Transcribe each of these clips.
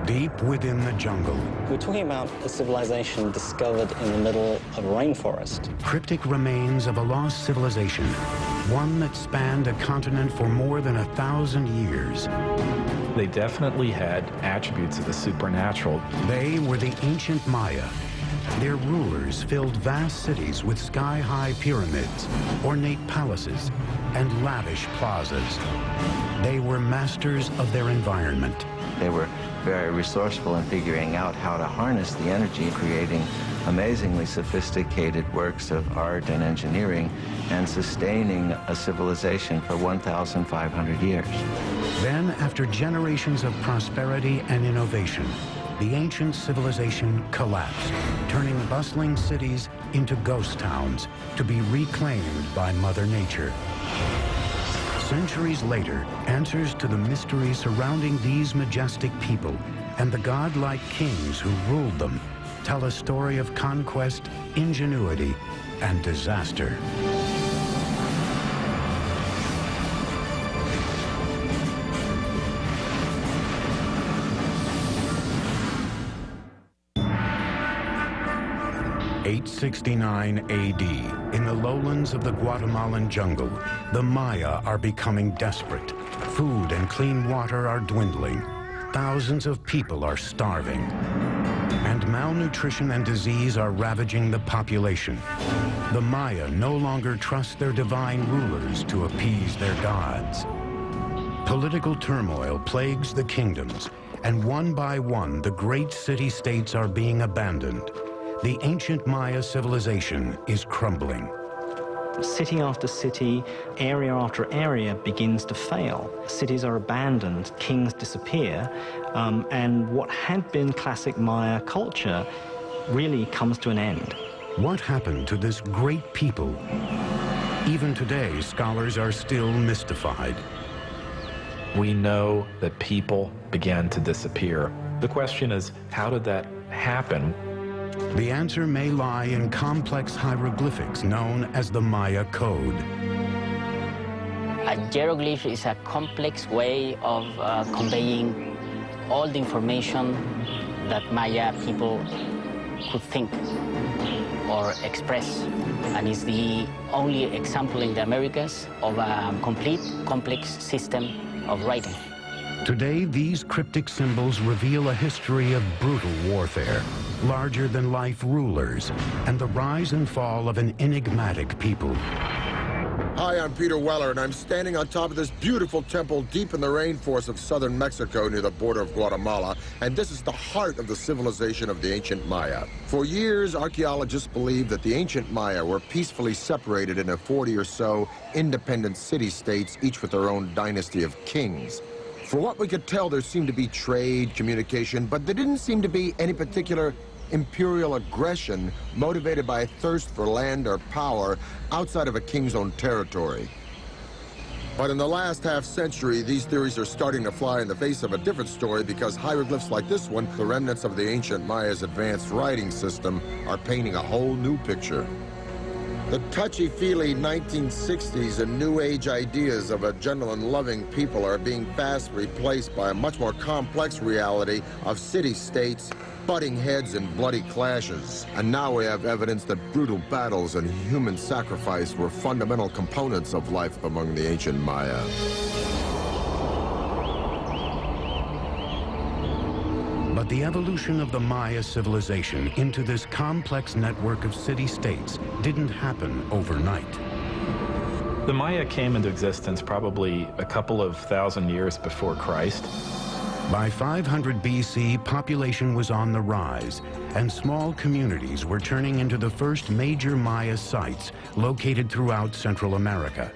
deep within the jungle. We're talking about a civilization discovered in the middle of a rainforest. Cryptic remains of a lost civilization, one that spanned a continent for more than 1,000 years. They definitely had attributes of the supernatural. They were the ancient Maya. Their rulers filled vast cities with sky-high pyramids, ornate palaces, and lavish plazas. They were masters of their environment. They were very resourceful in figuring out how to harness the energy, creating amazingly sophisticated works of art and engineering, and sustaining a civilization for 1,500 years. Then, after generations of prosperity and innovation, the ancient civilization collapsed, turning bustling cities into ghost towns to be reclaimed by Mother Nature. Centuries later, answers to the mysteries surrounding these majestic people and the godlike kings who ruled them tell a story of conquest, ingenuity, and disaster. (869 AD), in the lowlands of the Guatemalan jungle, the Maya are becoming desperate. Food and clean water are dwindling. Thousands of people are starving. And malnutrition and disease are ravaging the population. The Maya no longer trust their divine rulers to appease their gods. Political turmoil plagues the kingdoms, and one by one, the great city-states are being abandoned. The ancient Maya civilization is crumbling. City after city, area after area begins to fail. Cities are abandoned, kings disappear, and what had been classic Maya culture really comes to an end. What happened to this great people? Even today, scholars are still mystified. We know that people began to disappear. The question is, how did that happen? The answer may lie in complex hieroglyphics known as the Maya Code. A hieroglyph is a complex way of conveying all the information that Maya people could think or express, and is the only example in the Americas of a complete, complex system of writing. Today, these cryptic symbols reveal a history of brutal warfare, larger-than-life rulers, and the rise and fall of an enigmatic people. Hi, I'm Peter Weller, and I'm standing on top of this beautiful temple deep in the rainforest of southern Mexico near the border of Guatemala, and this is the heart of the civilization of the ancient Maya. For years, archaeologists believed that the ancient Maya were peacefully separated into 40 or so independent city-states, each with their own dynasty of kings. For what we could tell, there seemed to be trade, communication, but there didn't seem to be any particular imperial aggression motivated by a thirst for land or power outside of a king's own territory. But in the last half-century, these theories are starting to fly in the face of a different story, because hieroglyphs like this one, the remnants of the ancient Maya's advanced writing system, are painting a whole new picture. The touchy-feely 1960s and New Age ideas of a gentle and loving people are being fast replaced by a much more complex reality of city-states, butting heads, and bloody clashes. And now we have evidence that brutal battles and human sacrifice were fundamental components of life among the ancient Maya. But the evolution of the Maya civilization into this complex network of city-states didn't happen overnight. The Maya came into existence probably a couple of thousand years before Christ. By 500 BC, population was on the rise, and small communities were turning into the first major Maya sites located throughout Central America.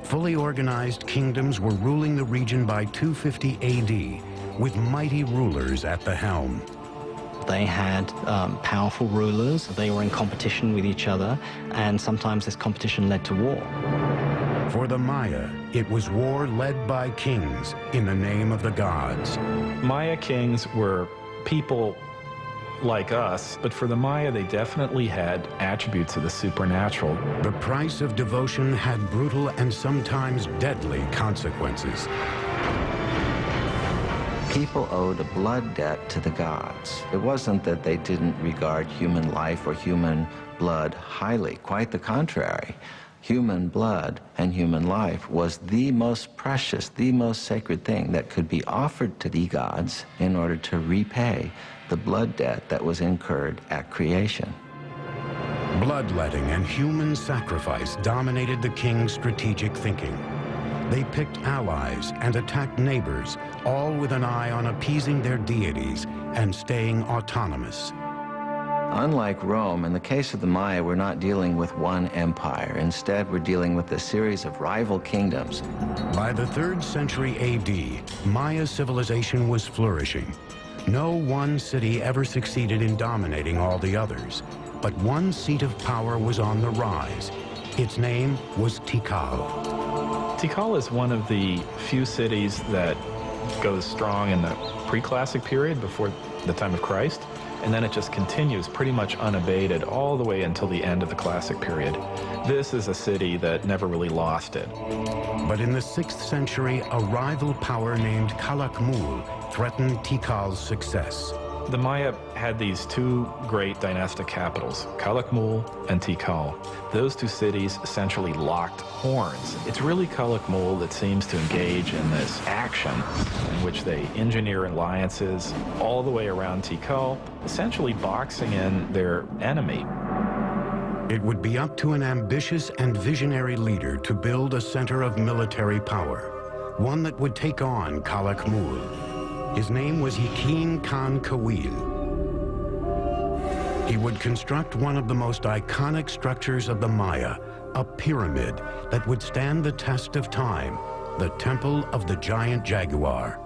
Fully organized kingdoms were ruling the region by 250 AD, with mighty rulers at the helm. They had powerful rulers. They were in competition with each other, and sometimes this competition led to war. For the Maya, it was war led by kings in the name of the gods. Maya kings were people like us, but for the Maya, they definitely had attributes of the supernatural. The price of devotion had brutal and sometimes deadly consequences. People owed a blood debt to the gods. It wasn't that they didn't regard human life or human blood highly. Quite the contrary. Human blood and human life was the most precious, the most sacred thing that could be offered to the gods in order to repay the blood debt that was incurred at creation. Bloodletting and human sacrifice dominated the king's strategic thinking. They picked allies and attacked neighbors, all with an eye on appeasing their deities and staying autonomous. Unlike Rome, in the case of the Maya, we're not dealing with one empire. Instead, we're dealing with a series of rival kingdoms. By the 3rd century AD, Maya civilization was flourishing. No one city ever succeeded in dominating all the others, but one seat of power was on the rise. Its name was Tikal. Tikal is one of the few cities that goes strong in the pre-classic period before the time of Christ, and then it just continues pretty much unabated all the way until the end of the classic period. This is a city that never really lost it. But in the 6th century, a rival power named Calakmul threatened Tikal's success. The Maya had these two great dynastic capitals, Calakmul and Tikal. Those two cities essentially locked horns. It's really Calakmul that seems to engage in this action in which they engineer alliances all the way around Tikal, essentially boxing in their enemy. It would be up to an ambitious and visionary leader to build a center of military power, one that would take on Calakmul. His name was Yakin Khan Kawil. He would construct one of the most iconic structures of the Maya, a pyramid that would stand the test of time, the Temple of the Giant Jaguar.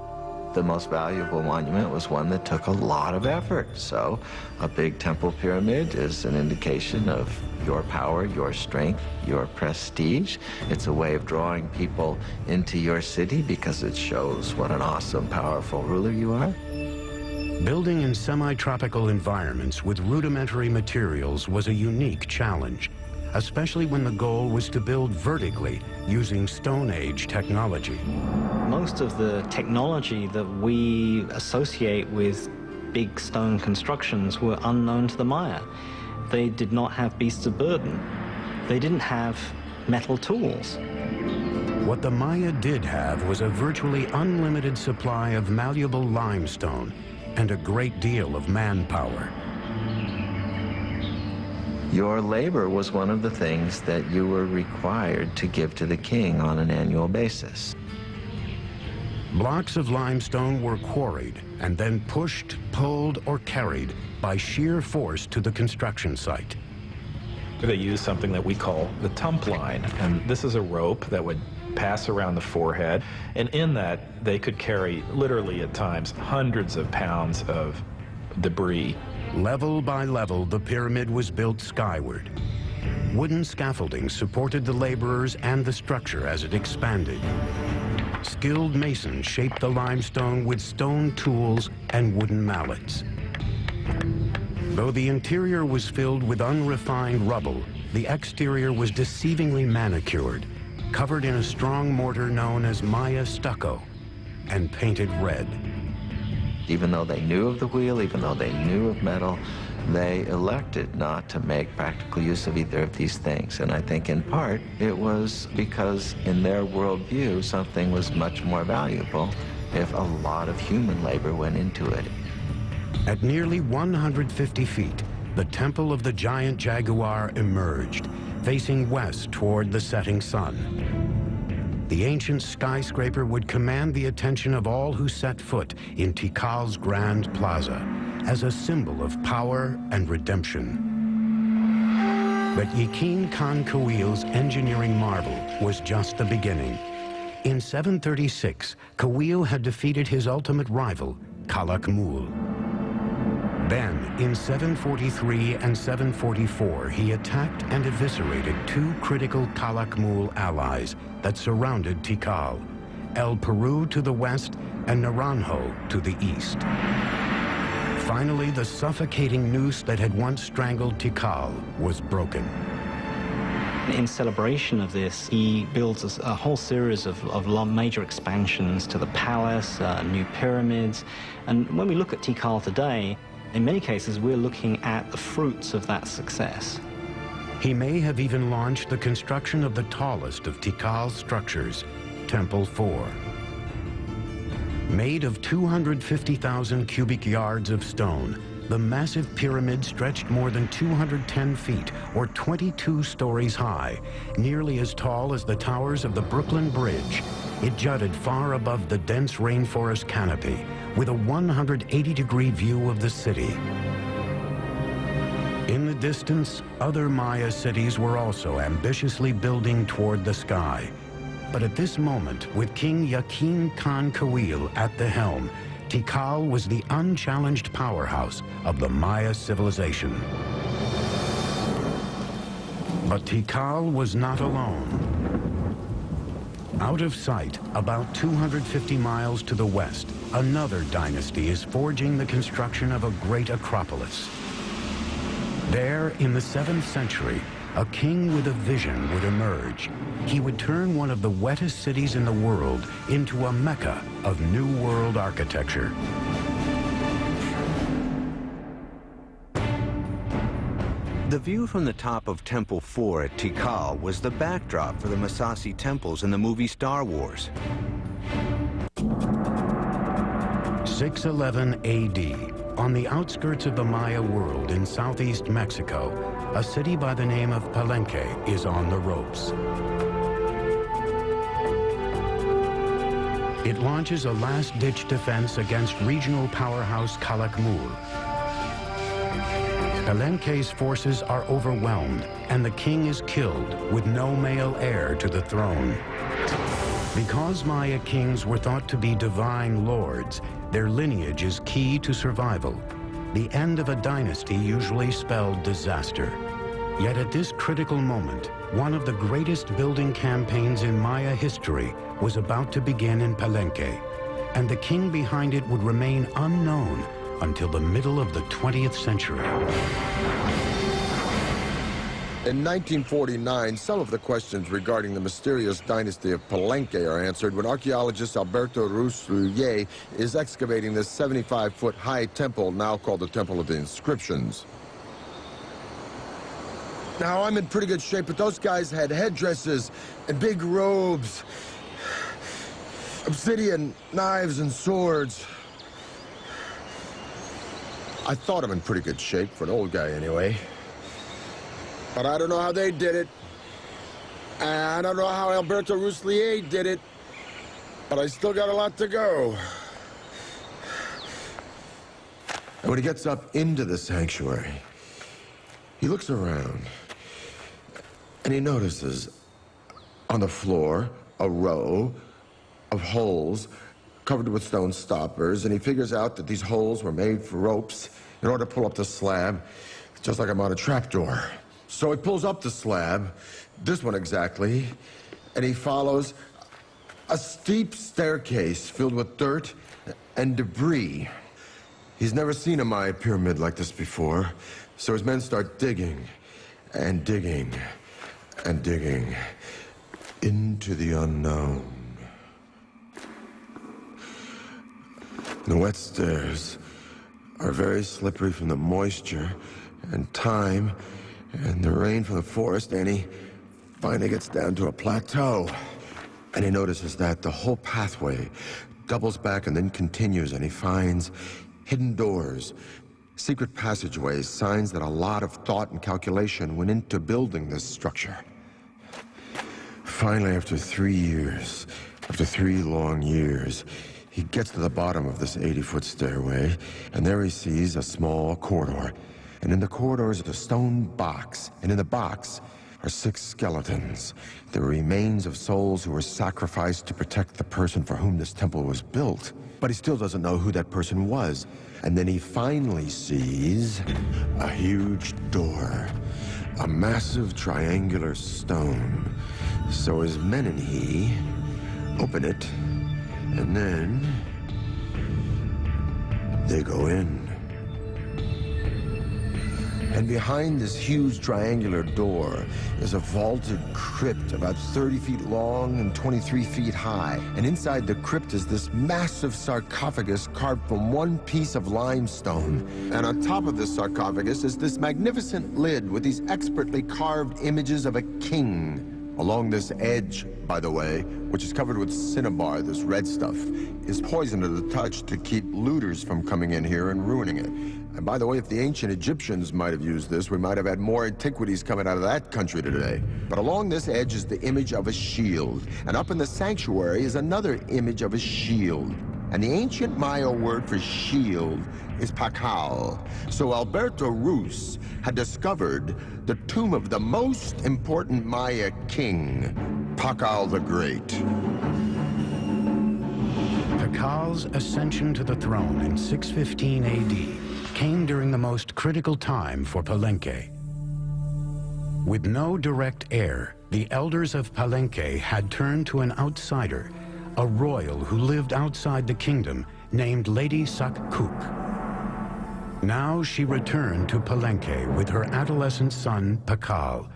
The most valuable monument was one that took a lot of effort. So a big temple pyramid is an indication of your power, your strength, your prestige. It's a way of drawing people into your city because it shows what an awesome, powerful ruler you are. Building in semi-tropical environments with rudimentary materials was a unique challenge, especially when the goal was to build vertically using Stone Age technology. Most of the technology that we associate with big stone constructions were unknown to the Maya. They did not have beasts of burden. They didn't have metal tools. What the Maya did have was a virtually unlimited supply of malleable limestone and a great deal of manpower. Your labor was one of the things that you were required to give to the king on an annual basis. Blocks of limestone were quarried and then pushed, pulled, or carried by sheer force to the construction site. They used something that we call the tump line, and this is a rope that would pass around the forehead, and in that they could carry literally at times hundreds of pounds of debris. Level by level, the pyramid was built skyward. Wooden scaffolding supported the laborers and the structure as it expanded. Skilled masons shaped the limestone with stone tools and wooden mallets. Though the interior was filled with unrefined rubble, the exterior was deceivingly manicured, covered in a strong mortar known as Maya stucco, and painted red. Even though they knew of the wheel, even though they knew of metal, they elected not to make practical use of either of these things. And I think in part it was because in their worldview, something was much more valuable if a lot of human labor went into it. At nearly 150 feet, the Temple of the Giant Jaguar emerged, facing west toward the setting sun. The ancient skyscraper would command the attention of all who set foot in Tikal's Grand Plaza as a symbol of power and redemption. But Yakin Khan Kawil's engineering marvel was just the beginning. In 736, Kawil had defeated his ultimate rival, Calakmul. Then, in 743 and 744, he attacked and eviscerated two critical Calakmul allies that surrounded Tikal, El Peru to the west and Naranjo to the east. Finally, the suffocating noose that had once strangled Tikal was broken. In celebration of this, he builds a whole series of major expansions to the palace, new pyramids. And when we look at Tikal today, in many cases, we're looking at the fruits of that success. He may have even launched the construction of the tallest of Tikal's structures, Temple 4. Made of 250,000 cubic yards of stone, the massive pyramid stretched more than 210 feet, or 22 stories high, nearly as tall as the towers of the Brooklyn Bridge. It jutted far above the dense rainforest canopy, with a 180-degree view of the city. In the distance, other Maya cities were also ambitiously building toward the sky. But at this moment, with King Yakin Khan Kawil at the helm, Tikal was the unchallenged powerhouse of the Maya civilization. But Tikal was not alone. Out of sight, about 250 miles to the west, another dynasty is forging the construction of a great acropolis. There, in the 7th century, a king with a vision would emerge. He would turn one of the wettest cities in the world into a mecca of New World architecture. The view from the top of Temple 4 at Tikal was the backdrop for the Massassi temples in the movie Star Wars. 611 AD, on the outskirts of the Maya world in southeast Mexico, a city by the name of Palenque is on the ropes. It launches a last-ditch defense against regional powerhouse Calakmul. Palenque's forces are overwhelmed, and the king is killed with no male heir to the throne. Because Maya kings were thought to be divine lords, their lineage is key to survival. The end of a dynasty usually spelled disaster. Yet at this critical moment, one of the greatest building campaigns in Maya history was about to begin in Palenque, and the king behind it would remain unknown until the middle of the 20th century. In 1949, some of the questions regarding the mysterious dynasty of Palenque are answered when archaeologist Alberto Rusluye is excavating this 75-foot-high temple, now called the Temple of the Inscriptions. Now, I'm in pretty good shape, but those guys had headdresses and big robes, obsidian knives and swords. I thought I'm in pretty good shape, for an old guy anyway. But I don't know how they did it. And I don't know how Alberto Rusluye did it. But I still got a lot to go. And when he gets up into the sanctuary, he looks around, and he notices on the floor a row of holes covered with stone stoppers, and he figures out that these holes were made for ropes in order to pull up the slab, just like I'm on a trapdoor. So he pulls up the slab, this one exactly, and he follows a steep staircase filled with dirt and debris. He's never seen a Maya pyramid like this before, so his men start digging and digging and digging into the unknown. The wet stairs are very slippery from the moisture and time and the rain from the forest, and he finally gets down to a plateau. And he notices that the whole pathway doubles back and then continues, and he finds hidden doors, secret passageways, signs that a lot of thought and calculation went into building this structure. Finally, after 3 years, after 3 long years, he gets to the bottom of this 80-foot stairway, and there he sees a small corridor. And in the corridor is a stone box, and in the box are 6 skeletons, the remains of souls who were sacrificed to protect the person for whom this temple was built. But he still doesn't know who that person was. And then he finally sees a huge door, a massive triangular stone. So his men and he open it, and then they go in. And behind this huge triangular door is a vaulted crypt about 30 feet long and 23 feet high. And inside the crypt is this massive sarcophagus carved from one piece of limestone. And on top of this sarcophagus is this magnificent lid with these expertly carved images of a king. Along this edge, by the way, which is covered with cinnabar, this red stuff, is poison to the touch to keep looters from coming in here and ruining it. And by the way, if the ancient Egyptians might have used this, we might have had more antiquities coming out of that country today. But along this edge is the image of a shield. And up in the sanctuary is another image of a shield. And the ancient Maya word for shield is Pakal. So Alberto Ruz had discovered the tomb of the most important Maya king, Pakal the Great. Pakal's ascension to the throne in 615 AD came during the most critical time for Palenque. With no direct heir, the elders of Palenque had turned to an outsider, a royal who lived outside the kingdom, named Lady Sakkuk. Now she returned to Palenque with her adolescent son, Pakal.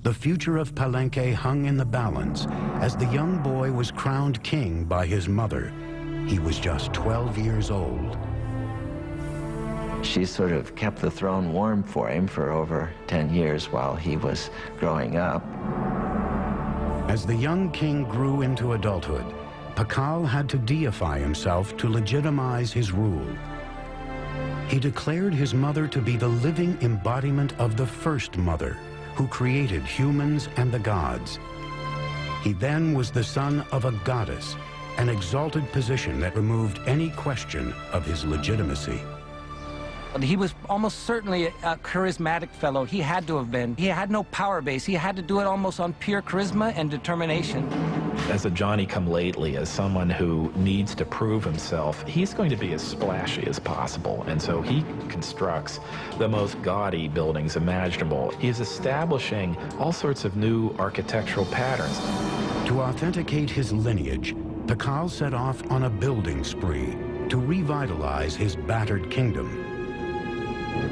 The future of Palenque hung in the balance as the young boy was crowned king by his mother. He was just 12 years old. She sort of kept the throne warm for him for over 10 years while he was growing up. As the young king grew into adulthood, Pakal had to deify himself to legitimize his rule. He declared his mother to be the living embodiment of the first mother, who created humans and the gods. He then was the son of a goddess, an exalted position that removed any question of his legitimacy. He was almost certainly a charismatic fellow. He had to have been. He had no power base. He had to do it almost on pure charisma and determination. As a Johnny-come-lately, as someone who needs to prove himself, he's going to be as splashy as possible. And so he constructs the most gaudy buildings imaginable. He's establishing all sorts of new architectural patterns. To authenticate his lineage, Pakal set off on a building spree to revitalize his battered kingdom.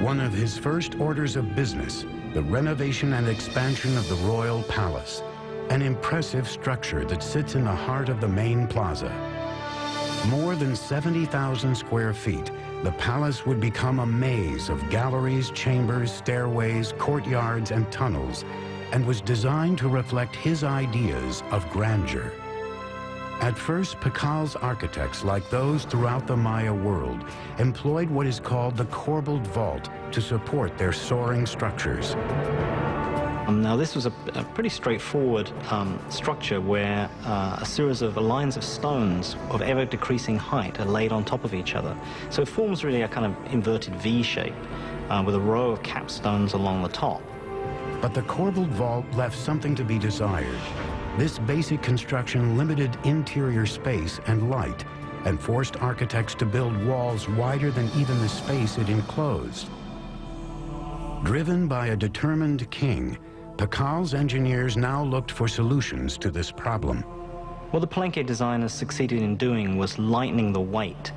One of his first orders of business, the renovation and expansion of the royal palace, an impressive structure that sits in the heart of the main plaza. More than 70,000 square feet, the palace would become a maze of galleries, chambers, stairways, courtyards, and tunnels, and was designed to reflect his ideas of grandeur. At first, Pakal's architects, like those throughout the Maya world, employed what is called the corbelled vault to support their soaring structures. Now, this was a pretty straightforward structure where a series of lines of stones of ever-decreasing height are laid on top of each other. So it forms really a kind of inverted V shape with a row of capstones along the top. But the corbelled vault left something to be desired. This basic construction limited interior space and light and forced architects to build walls wider than even the space it enclosed. Driven by a determined king, Pakal's engineers now looked for solutions to this problem. What the Palenque designers succeeded in doing was lightening the weight.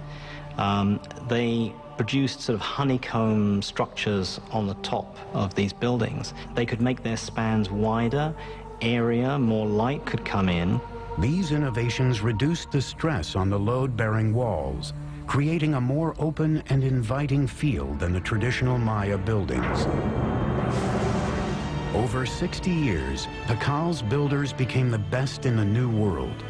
They produced sort of honeycomb structures on the top of these buildings. They could make their spans wider, area, more light could come in. These innovations reduced the stress on the load-bearing walls, creating a more open and inviting feel than the traditional Maya buildings. Over 60 years, Pakal's builders became the best in the New World.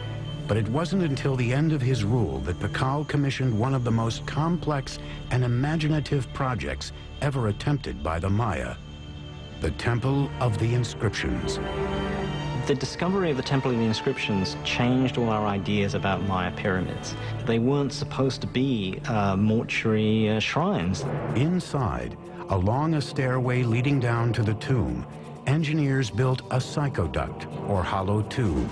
But it wasn't until the end of his rule that Pakal commissioned one of the most complex and imaginative projects ever attempted by the Maya, the Temple of the Inscriptions. The discovery of the Temple of the Inscriptions changed all our ideas about Maya pyramids. They weren't supposed to be mortuary shrines. Inside, along a stairway leading down to the tomb, engineers built a psychoduct, or hollow tube.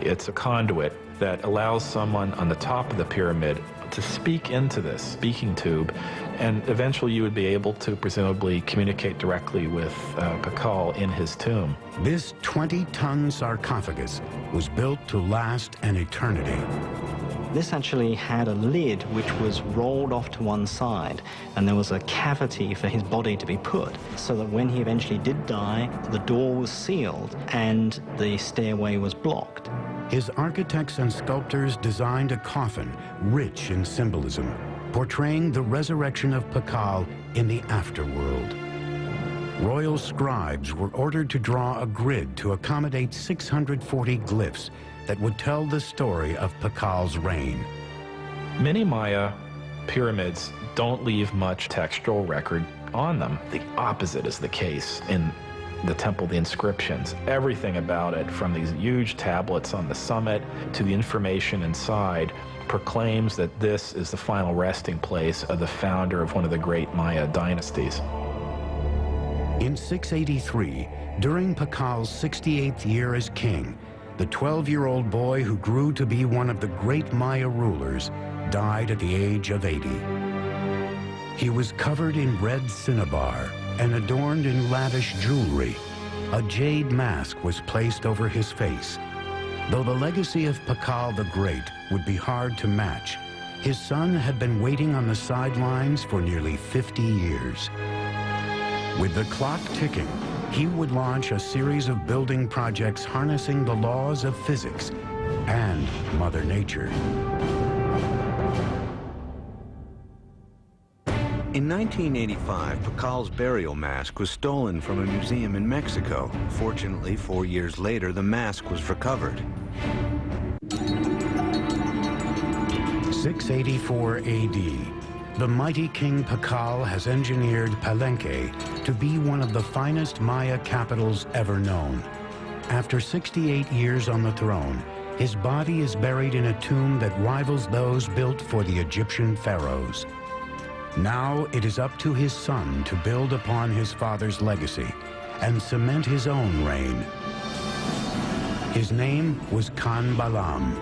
It's a conduit that allows someone on the top of the pyramid to speak into this speaking tube, and eventually you would be able to presumably communicate directly with Pakal in his tomb. This 20-ton sarcophagus was built to last an eternity. This actually had a lid which was rolled off to one side, and there was a cavity for his body to be put, so that when he eventually did die, the door was sealed and the stairway was blocked. His architects and sculptors designed a coffin rich in symbolism, portraying the resurrection of Pakal in the afterworld. Royal scribes were ordered to draw a grid to accommodate 640 glyphs that would tell the story of Pakal's reign. Many Maya pyramids don't leave much textual record on them. The opposite is the case in the temple, the inscriptions. Everything about it, from these huge tablets on the summit to the information inside, proclaims that this is the final resting place of the founder of one of the great Maya dynasties. In 683, during Pakal's 68th year as king, the 12-year-old boy who grew to be one of the great Maya rulers died at the age of 80. He was covered in red cinnabar and adorned in lavish jewelry. A jade mask was placed over his face. Though the legacy of Pakal the Great would be hard to match, his son had been waiting on the sidelines for nearly 50 years. With the clock ticking, he would launch a series of building projects harnessing the laws of physics and Mother Nature. In 1985, Pakal's burial mask was stolen from a museum in Mexico. Fortunately, 4 years later, the mask was recovered. 684 AD. The mighty King Pakal has engineered Palenque to be one of the finest Maya capitals ever known. After 68 years on the throne, his body is buried in a tomb that rivals those built for the Egyptian pharaohs. Now it is up to his son to build upon his father's legacy and cement his own reign. His name was Khan Balam.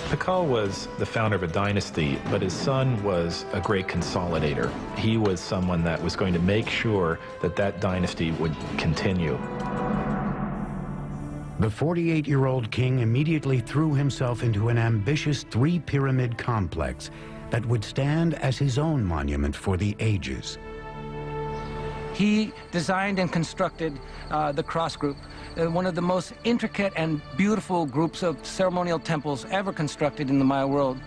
Pakal was the founder of a dynasty, but his son was a great consolidator. He was someone that was going to make sure that that dynasty would continue. The 48-year-old king immediately threw himself into an ambitious three-pyramid complex that would stand as his own monument for the ages. He designed and constructed the cross group, one of the most intricate and beautiful groups of ceremonial temples ever constructed in the Maya world.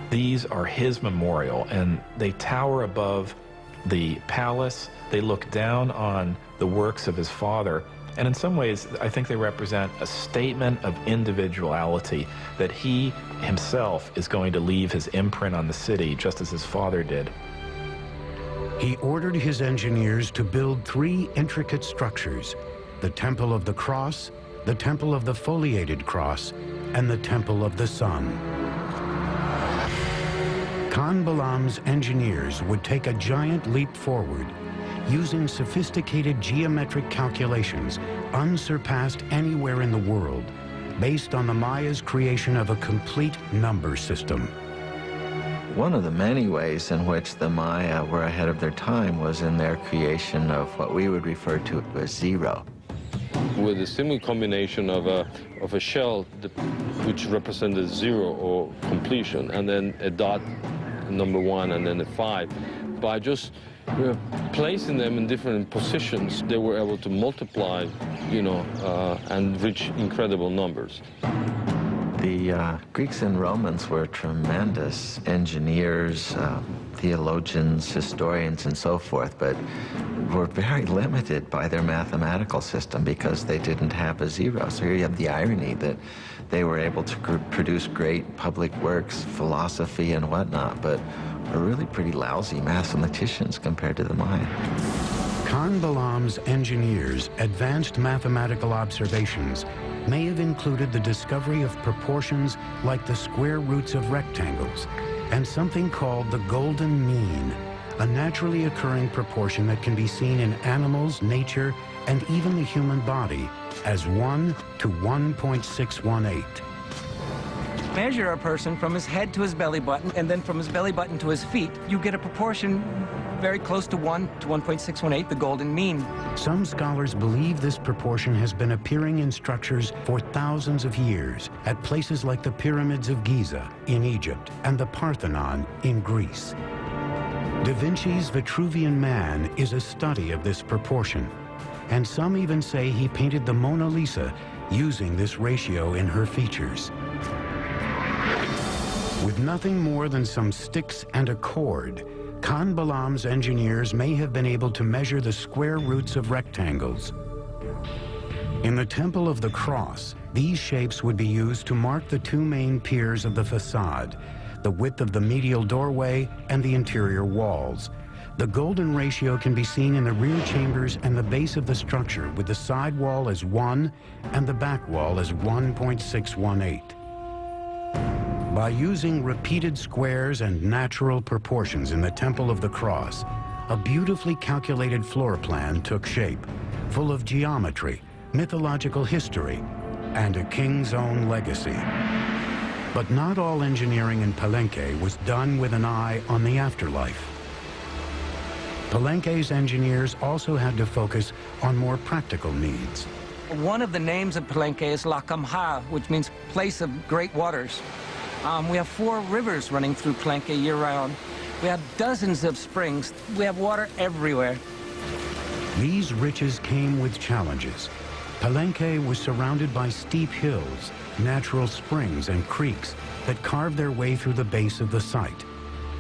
These are his memorial, and they tower above the palace. They look down on the works of his father, and in some ways, I think they represent a statement of individuality, that he himself is going to leave his imprint on the city, just as his father did. He ordered his engineers to build three intricate structures: the Temple of the Cross, the Temple of the Foliated Cross, and the Temple of the Sun. Khan Balam's engineers would take a giant leap forward, using sophisticated geometric calculations unsurpassed anywhere in the world, based on the Maya's creation of a complete number system. One of the many ways in which the Maya were ahead of their time was in their creation of what we would refer to as zero. With a simple combination of a shell which represented zero or completion, and then a dot, number one, and then a 5. By just placing them in different positions, they were able to multiply, and reach incredible numbers. The Greeks and Romans were tremendous engineers, theologians, historians, and so forth, but were very limited by their mathematical system because they didn't have a zero. So here you have the irony that they were able to produce great public works, philosophy, and whatnot, but were really pretty lousy mathematicians compared to the Maya. Khan Balam's engineers' advanced mathematical observations may have included the discovery of proportions like the square roots of rectangles and something called the golden mean, a naturally occurring proportion that can be seen in animals, nature, and even the human body as 1 to 1.618. measure a person from his head to his belly button, and then from his belly button to his feet, you get a proportion very close to 1 to 1.618, the golden mean. Some scholars believe this proportion has been appearing in structures for thousands of years at places like the pyramids of Giza in Egypt and the Parthenon in Greece. Da Vinci's Vitruvian Man is a study of this proportion, and some even say he painted the Mona Lisa using this ratio in her features. With nothing more than some sticks and a cord, Khan Balaam's engineers may have been able to measure the square roots of rectangles. In the Temple of the Cross, these shapes would be used to mark the two main piers of the facade, the width of the medial doorway and the interior walls. The golden ratio can be seen in the rear chambers and the base of the structure, with the side wall as 1 and the back wall as 1.618. By using repeated squares and natural proportions in the Temple of the Cross, a beautifully calculated floor plan took shape, full of geometry, mythological history, and a king's own legacy. But not all engineering in Palenque was done with an eye on the afterlife. Palenque's engineers also had to focus on more practical needs. One of the names of Palenque is La Camha, which means place of great waters. We have 4 rivers running through Palenque year-round. We have dozens of springs. We have water everywhere. These riches came with challenges. Palenque was surrounded by steep hills, natural springs and creeks that carved their way through the base of the site,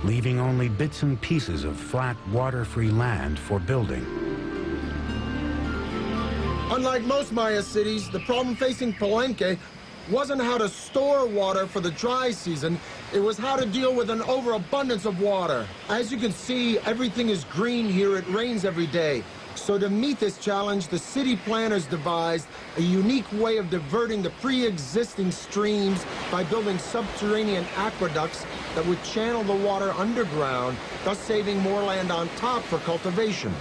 leaving only bits and pieces of flat, water-free land for building. Unlike most Maya cities, the problem facing Palenque wasn't how to store water for the dry season, it was how to deal with an overabundance of water. As you can see, everything is green here, it rains every day. So to meet this challenge, the city planners devised a unique way of diverting the pre-existing streams by building subterranean aqueducts that would channel the water underground, thus saving more land on top for cultivation.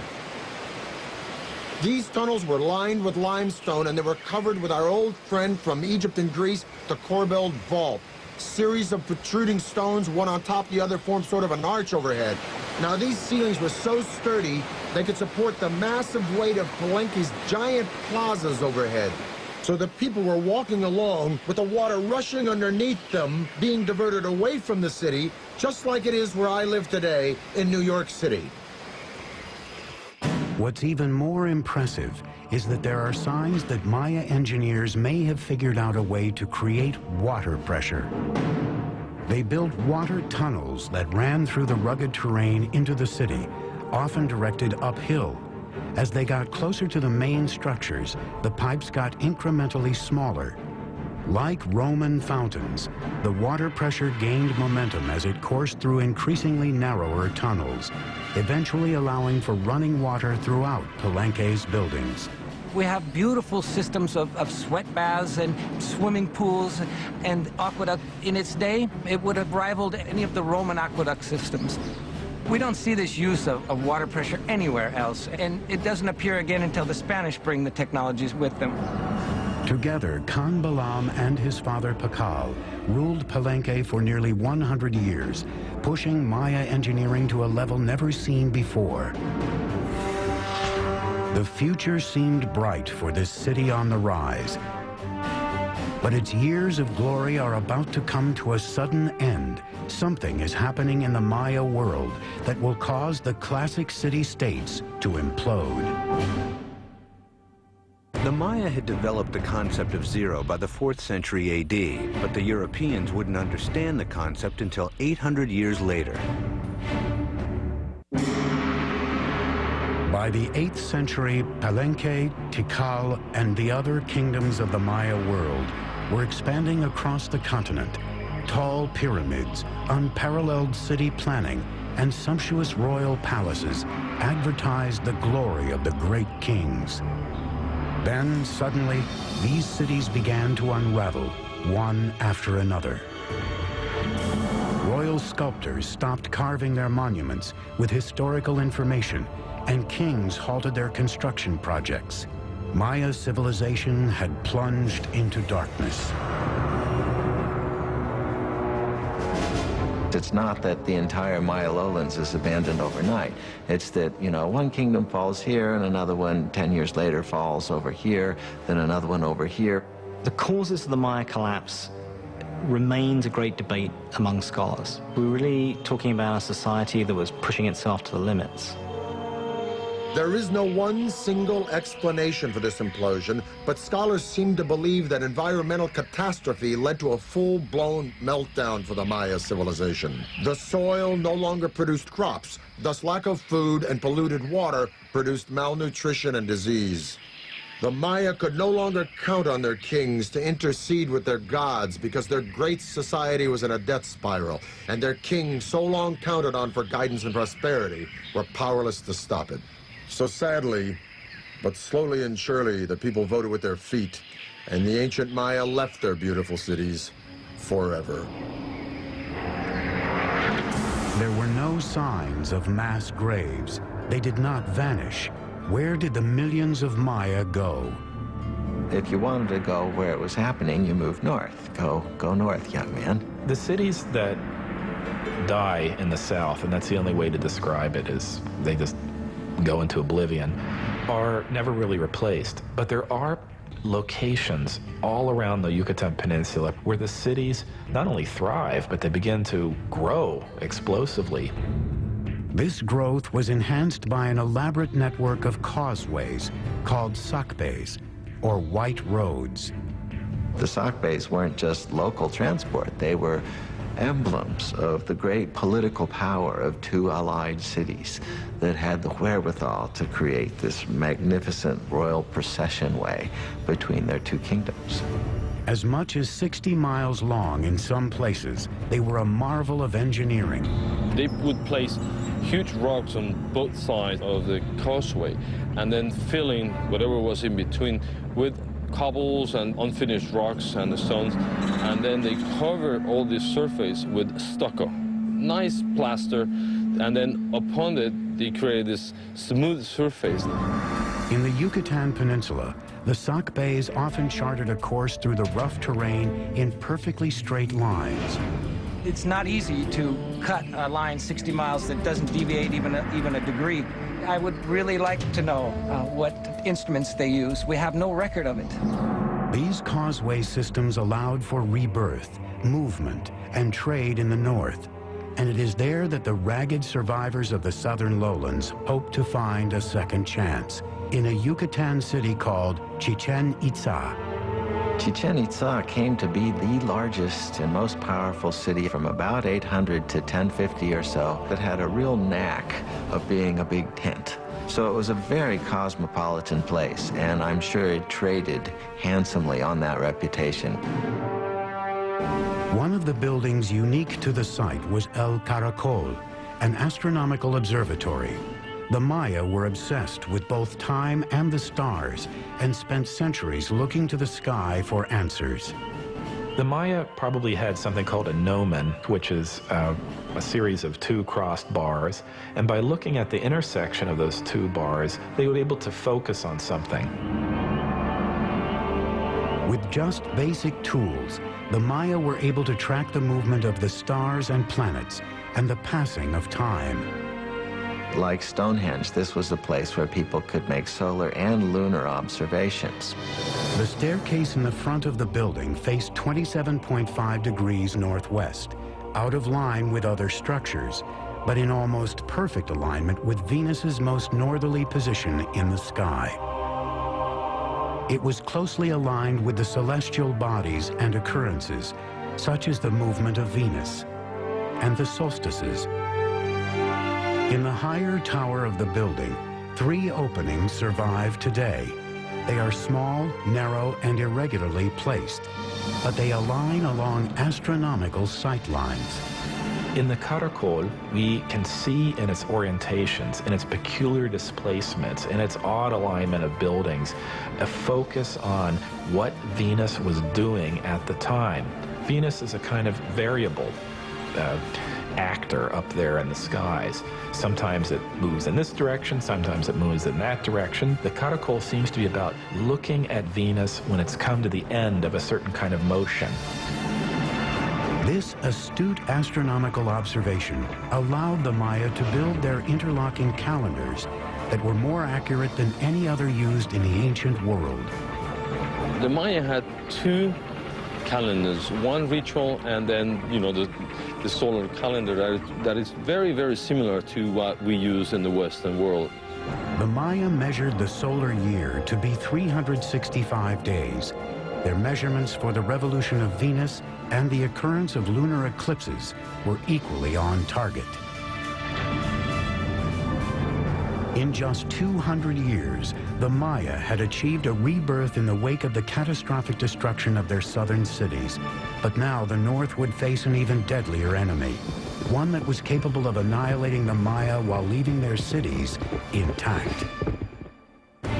These tunnels were lined with limestone and they were covered with our old friend from Egypt and Greece, the corbelled vault. Series of protruding stones, one on top of the other, formed sort of an arch overhead. Now these ceilings were so sturdy, they could support the massive weight of Palenque's giant plazas overhead. So the people were walking along with the water rushing underneath them, being diverted away from the city, just like it is where I live today in New York City. What's even more impressive is that there are signs that Maya engineers may have figured out a way to create water pressure. They built water tunnels that ran through the rugged terrain into the city, often directed uphill. As they got closer to the main structures, the pipes got incrementally smaller. Like Roman fountains, the water pressure gained momentum as it coursed through increasingly narrower tunnels, eventually allowing for running water throughout Palenque's buildings. We have beautiful systems of sweat baths and swimming pools and aqueduct. In its day, it would have rivaled any of the Roman aqueduct systems. We don't see this use of water pressure anywhere else, and it doesn't appear again until the Spanish bring the technologies with them. Together, Khan Balaam and his father Pakal ruled Palenque for nearly 100 years, pushing Maya engineering to a level never seen before. The future seemed bright for this city on the rise. But its years of glory are about to come to a sudden end. Something is happening in the Maya world that will cause the classic city-states to implode. The Maya had developed the concept of zero by the 4th century AD, but the Europeans wouldn't understand the concept until 800 years later. By the 8th century, Palenque, Tikal, and the other kingdoms of the Maya world were expanding across the continent. Tall pyramids, unparalleled city planning, and sumptuous royal palaces advertised the glory of the great kings. Then, suddenly, these cities began to unravel, one after another. Royal sculptors stopped carving their monuments with historical information, and kings halted their construction projects. Maya civilization had plunged into darkness. It's not that the entire Maya lowlands is abandoned overnight. It's that, one kingdom falls here and another one 10 years later falls over here, then another one over here. The causes of the Maya collapse remains a great debate among scholars. We're really talking about a society that was pushing itself to the limits. There is no one single explanation for this implosion, but scholars seem to believe that environmental catastrophe led to a full-blown meltdown for the Maya civilization. The soil no longer produced crops, thus lack of food and polluted water produced malnutrition and disease. The Maya could no longer count on their kings to intercede with their gods because their great society was in a death spiral, and their kings, so long counted on for guidance and prosperity, were powerless to stop it. So sadly, but slowly and surely, the people voted with their feet, and the ancient Maya left their beautiful cities forever. There were no signs of mass graves. They did not vanish. Where did the millions of Maya go? If you wanted to go where it was happening, you moved north. Go north, young man. The cities that die in the south, and that's the only way to describe it, is they just go into oblivion, are never really replaced. But there are locations all around the Yucatan Peninsula where the cities not only thrive, but they begin to grow explosively. This growth was enhanced by an elaborate network of causeways called sacbés, or white roads. The sacbés weren't just local transport. They were emblems of the great political power of two allied cities that had the wherewithal to create this magnificent royal procession way between their two kingdoms. As much as 60 miles long in some places, they were a marvel of engineering. They would place huge rocks on both sides of the causeway and then filling whatever was in between with cobbles and unfinished rocks and the stones, and then they cover all this surface with stucco. Nice plaster, and then upon it, they create this smooth surface. In the Yucatan Peninsula, the sacbés often charted a course through the rough terrain in perfectly straight lines. It's not easy to cut a line 60 miles that doesn't deviate even a degree. I would really like to know what instruments they use. We have no record of it. These causeway systems allowed for rebirth, movement, and trade in the north. And it is there that the ragged survivors of the southern lowlands hope to find a second chance, in a Yucatan city called Chichen Itza. Chichen Itza came to be the largest and most powerful city from about 800 to 1050 or so that had a real knack of being a big tent. So it was a very cosmopolitan place, and I'm sure it traded handsomely on that reputation. One of the buildings unique to the site was El Caracol, an astronomical observatory. The Maya were obsessed with both time and the stars and spent centuries looking to the sky for answers. The Maya probably had something called a gnomon, which is a series of two crossed bars, and by looking at the intersection of those two bars, they were able to focus on something. With just basic tools, the Maya were able to track the movement of the stars and planets and the passing of time. Like Stonehenge, this was a place where people could make solar and lunar observations. The staircase in the front of the building faced 27.5 degrees northwest, out of line with other structures, but in almost perfect alignment with Venus's most northerly position in the sky. It was closely aligned with the celestial bodies and occurrences, such as the movement of Venus and the solstices. In the higher tower of the building, 3 openings survive today. They are small, narrow, and irregularly placed, but they align along astronomical sight lines. In the Caracol, we can see in its orientations, in its peculiar displacements, in its odd alignment of buildings, a focus on what Venus was doing at the time. Venus is a kind of variable actor up there in the skies. Sometimes it moves in this direction, sometimes it moves in that direction. The Caracol seems to be about looking at Venus when it's come to the end of a certain kind of motion. This astute astronomical observation allowed the Maya to build their interlocking calendars that were more accurate than any other used in the ancient world. The Maya had two calendars, one ritual and then, you know, the solar calendar that is very, very similar to what we use in the Western world. The Maya measured the solar year to be 365 days. Their measurements for the revolution of Venus and the occurrence of lunar eclipses were equally on target. In just 200 years, the Maya had achieved a rebirth in the wake of the catastrophic destruction of their southern cities. But now the North would face an even deadlier enemy, one that was capable of annihilating the Maya while leaving their cities intact.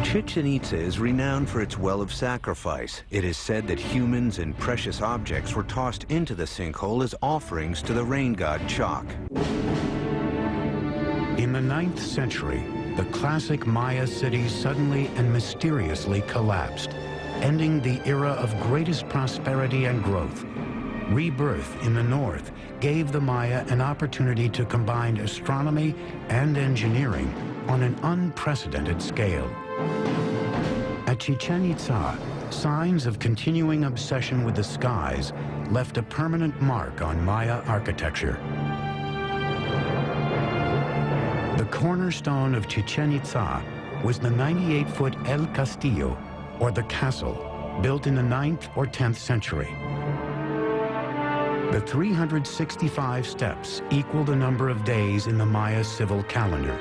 Chichen Itza is renowned for its well of sacrifice. It is said that humans and precious objects were tossed into the sinkhole as offerings to the rain god Chaac. In the 9th century, the classic Maya cities suddenly and mysteriously collapsed, ending the era of greatest prosperity and growth. Rebirth in the north gave the Maya an opportunity to combine astronomy and engineering on an unprecedented scale. At Chichen Itza, signs of continuing obsession with the skies left a permanent mark on Maya architecture. The cornerstone of Chichen Itza was the 98-foot El Castillo, or the castle, built in the 9th or 10th century. The 365 steps equal the number of days in the Maya civil calendar.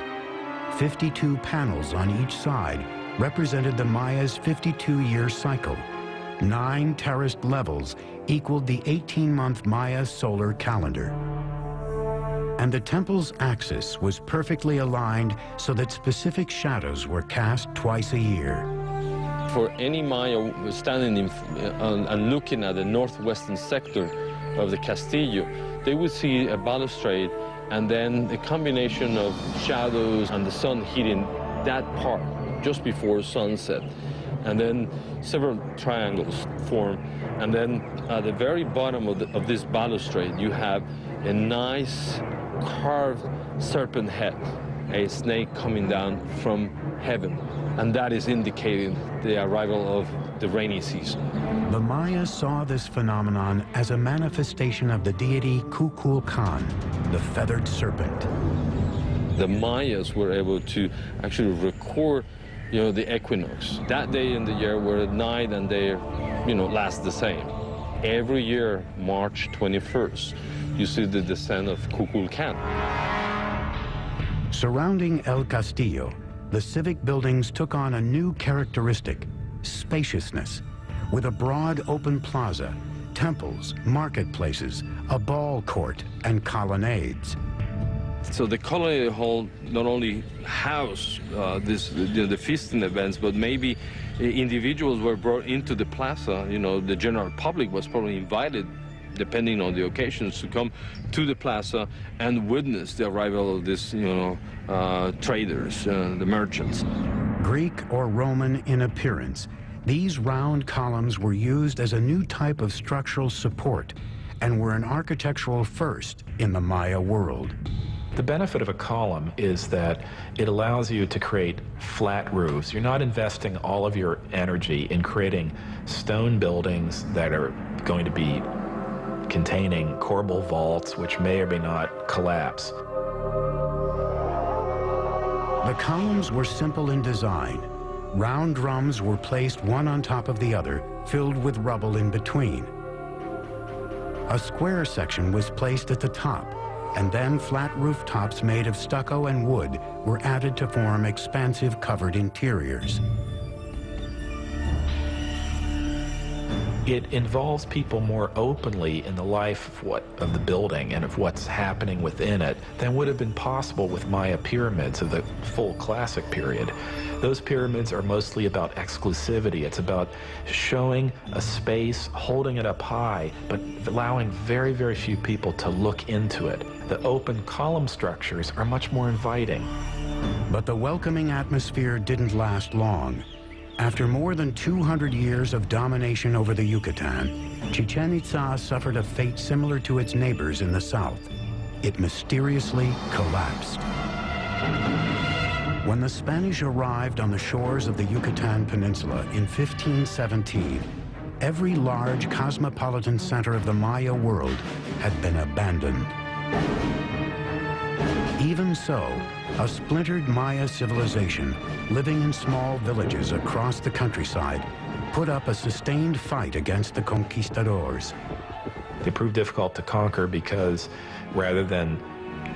52 panels on each side represented the Maya's 52-year cycle. 9 terraced levels equaled the 18-month Maya solar calendar. And the temple's axis was perfectly aligned so that specific shadows were cast twice a year. For any Maya standing and looking at the northwestern sector of the Castillo, they would see a balustrade and then a combination of shadows and the sun hitting that part just before sunset. And then several triangles form. And then at the very bottom of this balustrade, you have a nice carved serpent head, a snake coming down from heaven. And that is indicating the arrival of the rainy season. The Maya saw this phenomenon as a manifestation of the deity Kukulkan, the feathered serpent. The Mayas were able to actually record, the equinox. That day in the year where the night and day, last the same. Every year, March 21st, you see the descent of Kukulkan. Surrounding El Castillo, the civic buildings took on a new characteristic: spaciousness, with a broad open plaza, temples, marketplaces, a ball court, and colonnades. So the colony hall not only housed the feasting events, but maybe individuals were brought into the plaza. The general public was probably invited, depending on the occasions, to come to the plaza and witness the arrival of these, traders, the merchants. Greek or Roman in appearance, these round columns were used as a new type of structural support and were an architectural first in the Maya world. The benefit of a column is that it allows you to create flat roofs. You're not investing all of your energy in creating stone buildings that are going to be containing corbel vaults, which may or may not collapse. The columns were simple in design. Round drums were placed one on top of the other, filled with rubble in between. A square section was placed at the top, and then flat rooftops made of stucco and wood were added to form expansive covered interiors. It involves people more openly in the life of the building and of what's happening within it than would have been possible with Maya pyramids of the full classic period. Those pyramids are mostly about exclusivity. It's about showing a space, holding it up high, but allowing very, very few people to look into it. The open column structures are much more inviting. But the welcoming atmosphere didn't last long. After more than 200 years of domination over the Yucatan, Chichen Itza suffered a fate similar to its neighbors in the south. It mysteriously collapsed. When the Spanish arrived on the shores of the Yucatan Peninsula in 1517, every large cosmopolitan center of the Maya world had been abandoned. Even so, a splintered Maya civilization living in small villages across the countryside put up a sustained fight against the conquistadors. They proved difficult to conquer because rather than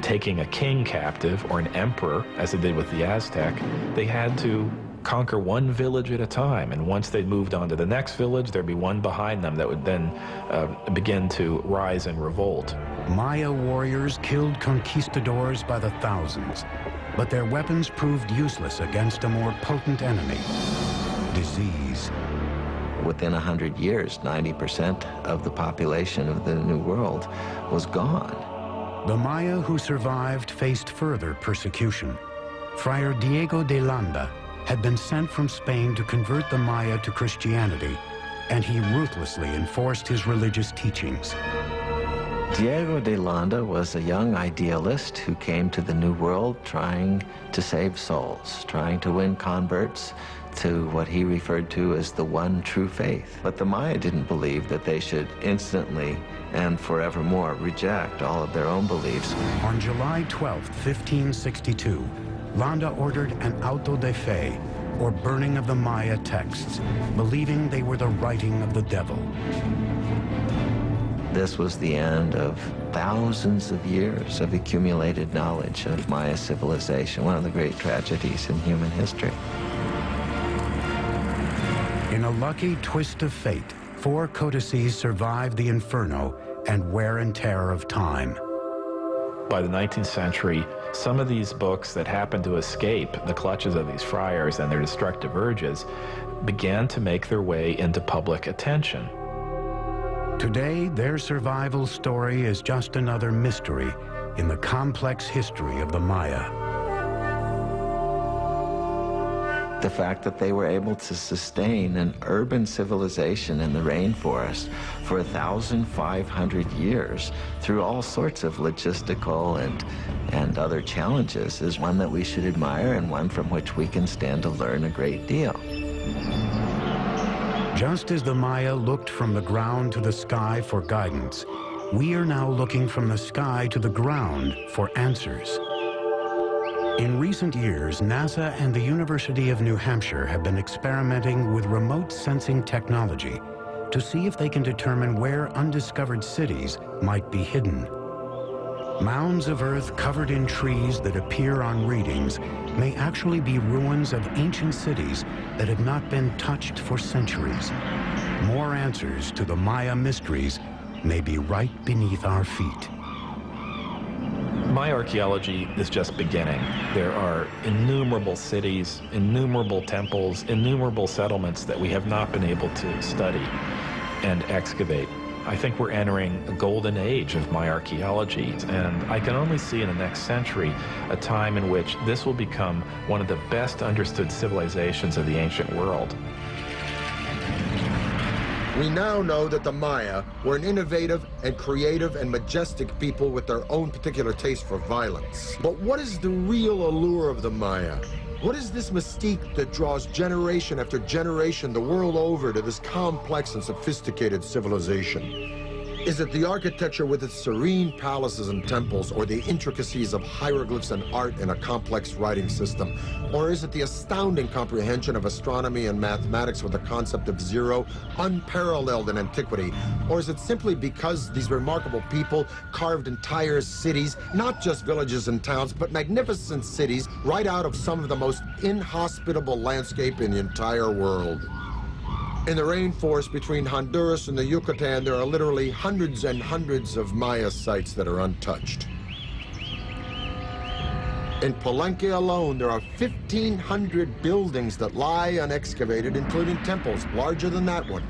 taking a king captive or an emperor, as they did with the Aztec, they had to conquer one village at a time. And once they moved on to the next village, there'd be one behind them that would then begin to rise and revolt. Maya warriors killed conquistadors by the thousands, but their weapons proved useless against a more potent enemy: disease. Within 100 years, 90% of the population of the New World was gone. The Maya who survived faced further persecution. Friar Diego de Landa had been sent from Spain to convert the Maya to Christianity, and he ruthlessly enforced his religious teachings. Diego de Landa was a young idealist who came to the New World trying to save souls, trying to win converts to what he referred to as the one true faith. But the Maya didn't believe that they should instantly and forevermore reject all of their own beliefs. On July 12, 1562, Landa ordered an auto de fe, or burning of the Maya texts, believing they were the writing of the devil. This was the end of thousands of years of accumulated knowledge of Maya civilization, one of the great tragedies in human history. In a lucky twist of fate, 4 codices survived the inferno and wear and tear of time. By the 19th century, some of these books that happened to escape the clutches of these friars and their destructive urges began to make their way into public attention. Today, their survival story is just another mystery in the complex history of the Maya. The fact that they were able to sustain an urban civilization in the rainforest for 1,500 years through all sorts of logistical and other challenges is one that we should admire and one from which we can stand to learn a great deal. Just as the Maya looked from the ground to the sky for guidance, we are now looking from the sky to the ground for answers. In recent years, NASA and the University of New Hampshire have been experimenting with remote sensing technology to see if they can determine where undiscovered cities might be hidden. Mounds of earth covered in trees that appear on readings may actually be ruins of ancient cities that have not been touched for centuries. More answers to the Maya mysteries may be right beneath our feet. Maya archaeology is just beginning. There are innumerable cities, innumerable temples, innumerable settlements that we have not been able to study and excavate. I think we're entering a golden age of Maya archaeology, and I can only see in the next century a time in which this will become one of the best understood civilizations of the ancient world. We now know that the Maya were an innovative and creative and majestic people with their own particular taste for violence. But what is the real allure of the Maya? What is this mystique that draws generation after generation the world over to this complex and sophisticated civilization? Is it the architecture with its serene palaces and temples, or the intricacies of hieroglyphs and art in a complex writing system? Or is it the astounding comprehension of astronomy and mathematics with the concept of zero, unparalleled in antiquity? Or is it simply because these remarkable people carved entire cities, not just villages and towns, but magnificent cities, right out of some of the most inhospitable landscape in the entire world? In the rainforest between Honduras and the Yucatan, there are literally hundreds and hundreds of Maya sites that are untouched. In Palenque alone, there are 1,500 buildings that lie unexcavated, including temples larger than that one.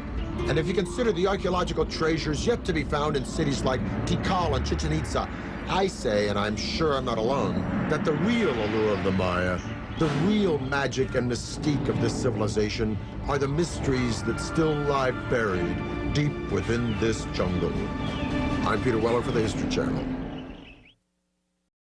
And if you consider the archaeological treasures yet to be found in cities like Tikal and Chichen Itza, I say, and I'm sure I'm not alone, that the real allure of the Maya The real magic and mystique of this civilization are the mysteries that still lie buried deep within this jungle. I'm Peter Weller for the History Channel.